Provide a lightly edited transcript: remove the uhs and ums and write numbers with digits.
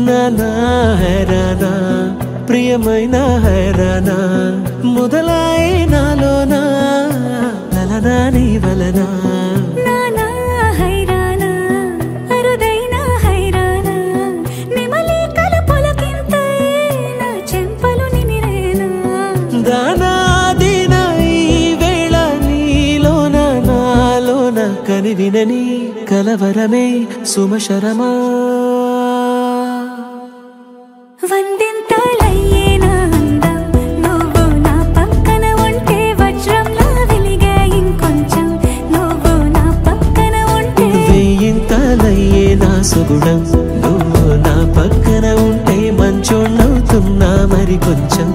నానా హైరానా ప్రియమైన హైరానా మొదలాయే నాలోనా లలనా నీ వలనా నానా హైరానా అరుదైన హైరానా నిమలి కలుపులకింతై నా చెంపలు నిమిరేనా దానాదిన ఈ వేళ నీలోన నాలోన కనివినని కలవరమే సుమశరమా వందింతలయ్యే నా అందం నువ్వు నా పక్కన ఉంటే వజ్రంలా వెలిగే ఇంకొంచెం నువ్వు నా పక్కన ఉంటే వెయ్యింతలయ్యే నా సుగుణం నువ్వు నా పక్కన ఉంటే మంచోణ్ణవుతున్నా మరి కొంచెం